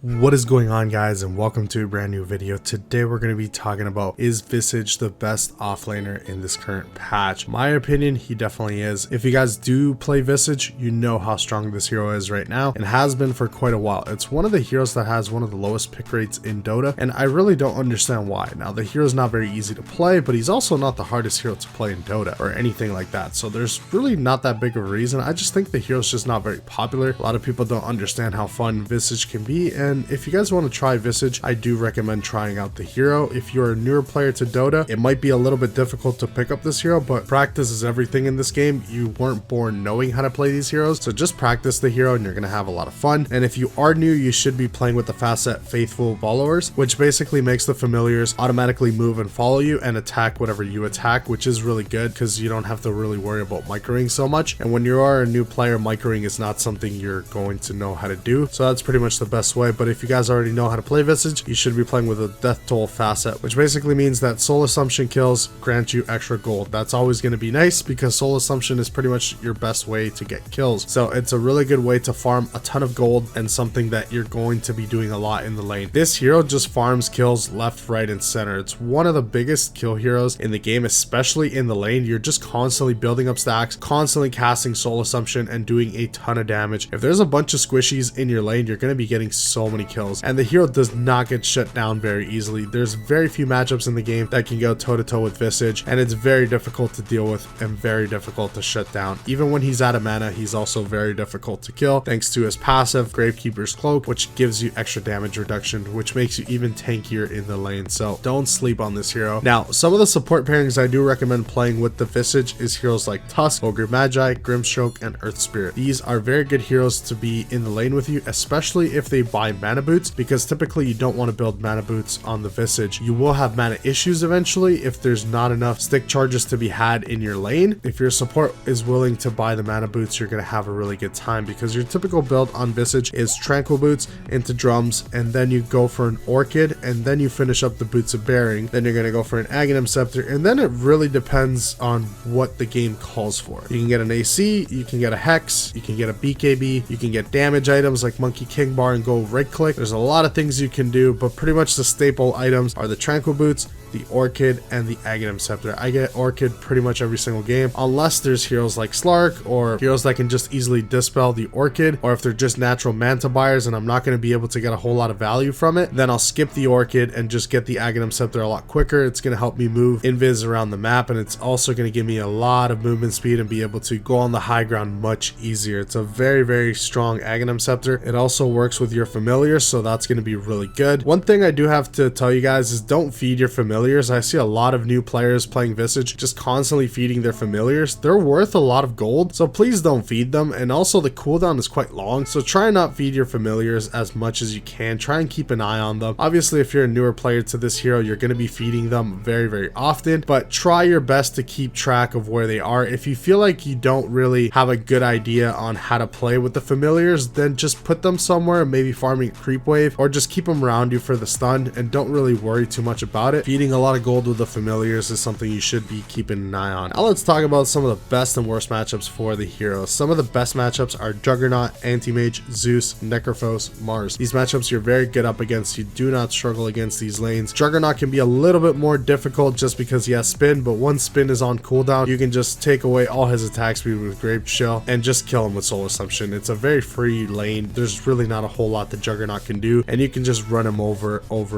What is going on, guys, and welcome to a brand new video. Today we're going to be talking about, is Visage the best offlaner in this current patch? My opinion, he definitely is. If you guys do play Visage, you know how strong this hero is right now and has been for quite a while. It's one of the heroes that has one of the lowest pick rates in Dota, and I really don't understand why. Now, the hero is not very easy to play, but he's also not the hardest hero to play in Dota or anything like that, so there's really not that big of a reason. I just think the hero's just not very popular. A lot of people don't understand how fun Visage can be, and if you guys want to try Visage, I do recommend trying out the hero. If you're a newer player to Dota, it might be a little bit difficult to pick up this hero, but practice is everything in this game. You weren't born knowing how to play these heroes, so just practice the hero and you're going to have a lot of fun. And if you are new, you should be playing with the fast set Faithful Followers, which basically makes the familiars automatically move and follow you and attack whatever you attack, which is really good because you don't have to really worry about microing so much. And when you are a new player, microing is not something you're going to know how to do, so that's pretty much the best way. But if you guys already know how to play Visage, you should be playing with a death toll facet, which basically means that soul assumption kills grant you extra gold. That's always going to be nice because soul assumption is pretty much your best way to get kills, so it's a really good way to farm a ton of gold and something that you're going to be doing a lot in the lane. This hero just farms kills left, right, and center. It's one of the biggest kill heroes in the game, especially in the lane. You're just constantly building up stacks, constantly casting soul assumption and doing a ton of damage. If there's a bunch of squishies in your lane, you're going to be getting so many kills, and the hero does not get shut down very easily. There's very few matchups in the game that can go toe to toe with Visage, and it's very difficult to deal with and very difficult to shut down. Even when he's out of mana, he's also very difficult to kill thanks to his passive Gravekeeper's Cloak, which gives you extra damage reduction, which makes you even tankier in the lane. So don't sleep on this hero. Now, some of the support pairings I do recommend playing with the Visage is heroes like Tusk, Ogre Magi, Grimstroke, and Earth Spirit. These are very good heroes to be in the lane with you, especially if they buy mana boots, because typically you don't want to build mana boots on the Visage. You will have mana issues eventually if there's not enough stick charges to be had in your lane. If your support is willing to buy the mana boots, you're going to have a really good time, because your typical build on Visage is Tranquil Boots into drums, and then you go for an Orchid, and then you finish up the Boots of Bearing, then you're going to go for an Aghanim Scepter, and then it really depends on what the game calls for. You can get an AC, you can get a Hex, you can get a BKB, you can get damage items like Monkey King Bar and go right click. There's a lot of things you can do, but pretty much the staple items are the Tranquil Boots, the Orchid, and the Aghanim Scepter. I get Orchid pretty much every single game, unless there's heroes like Slark or heroes that can just easily dispel the Orchid, or if they're just natural Manta buyers and I'm not going to be able to get a whole lot of value from it, then I'll skip the Orchid and just get the Aghanim Scepter a lot quicker. It's going to help me move invis around the map, and it's also going to give me a lot of movement speed and be able to go on the high ground much easier. It's a very strong Aghanim Scepter. It also works with your familiars, so that's going to be really good. One thing I do have to tell you guys is don't feed your familiars. I see a lot of new players playing Visage just constantly feeding their familiars. They're worth a lot of gold, so please don't feed them, and also the cooldown is quite long, so try and not feed your familiars as much as you can. Try and keep an eye on them. Obviously, if you're a newer player to this hero, you're going to be feeding them very often, but try your best to keep track of where they are. If you feel like you don't really have a good idea on how to play with the familiars, then just put them somewhere, maybe farming a creep wave, or just keep them around you for the stun, and don't really worry too much about it. Feeding a lot of gold with the familiars is something you should be keeping an eye on. Now let's talk about some of the best and worst matchups for the hero. Some of the best matchups are Juggernaut, Anti-Mage, Zeus, Necrophos, Mars. These matchups you're very good up against. You do not struggle against these lanes. Juggernaut can be a little bit more difficult just because he has spin, but once spin is on cooldown, you can just take away all his attack speed with Grave Shell and just kill him with Soul Assumption. It's a very free lane. There's really not a whole lot that Juggernaut can do, and you can just run him over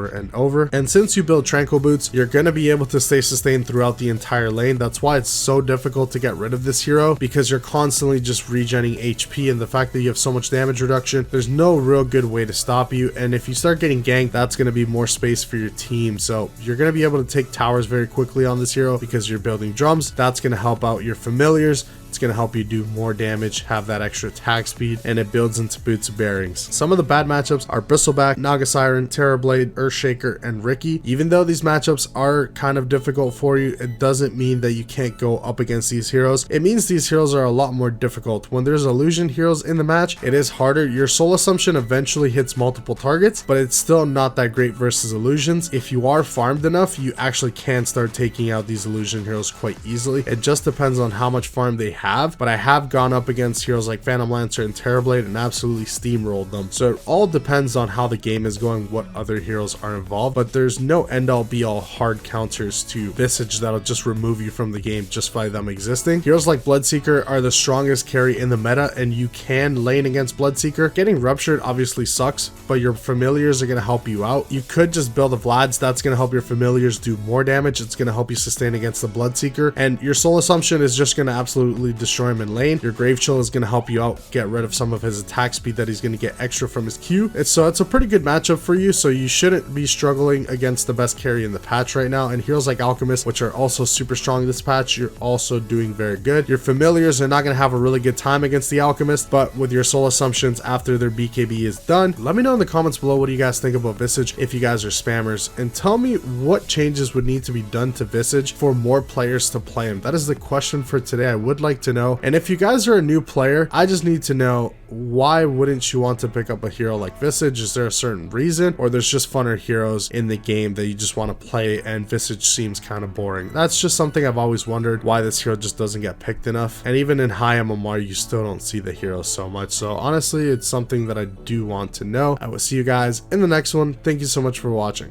and over. And since you build Tranquil Boots, you're going to be able to stay sustained throughout the entire lane. That's why it's so difficult to get rid of this hero, because you're constantly just regenerating HP, and the fact that you have so much damage reduction, there's no real good way to stop you. And if you start getting ganked, that's going to be more space for your team, so you're going to be able to take towers very quickly on this hero because you're building drums. That's going to help out your familiars. It's going to help you do more damage, have that extra attack speed, and it builds into Boots of Bearings. Some of the bad matchups are Bristleback, Naga Siren, Terrorblade, Earthshaker, and Riki. Even though these matchups are kind of difficult for you, it doesn't mean that you can't go up against these heroes. It means these heroes are a lot more difficult. When there's illusion heroes in the match, it is harder. Your Soul Assumption eventually hits multiple targets, but it's still not that great versus illusions. If you are farmed enough, you actually can start taking out these illusion heroes quite easily. It just depends on how much farm they have have, but I have gone up against heroes like Phantom Lancer and Terrorblade and absolutely steamrolled them. So it all depends on how the game is going, what other heroes are involved, but there's no end all be all hard counters to Visage that'll just remove you from the game just by them existing. Heroes like Bloodseeker are the strongest carry in the meta, and you can lane against Bloodseeker. Getting ruptured obviously sucks, but your familiars are going to help you out. You could just build a Vlad's, that's going to help your familiars do more damage. It's going to help you sustain against the Bloodseeker, and your Soul Assumption is just going to absolutely destroy him in lane. Your Grave Chill is going to help you out, get rid of some of his attack speed that he's going to get extra from his Q. It's a pretty good matchup for you, so you shouldn't be struggling against the best carry in the patch right now. And heroes like Alchemist, which are also super strong this patch, you're also doing very good. Your familiars are not going to have a really good time against the Alchemist, but with your Soul Assumptions after their BKB is done, let me know in the comments below what do you guys think about Visage if you guys are spammers, and tell me what changes would need to be done to Visage for more players to play him. That is the question for today. I would like to know. And if you guys are a new player, I just need to know, why wouldn't you want to pick up a hero like Visage? Is there a certain reason, or there's just funner heroes in the game that you just want to play and Visage seems kind of boring? That's just something I've always wondered, why this hero just doesn't get picked enough. And even in high MMR, you still don't see the hero so much. So honestly, it's something that I do want to know. I will see you guys in the next one. Thank you so much for watching.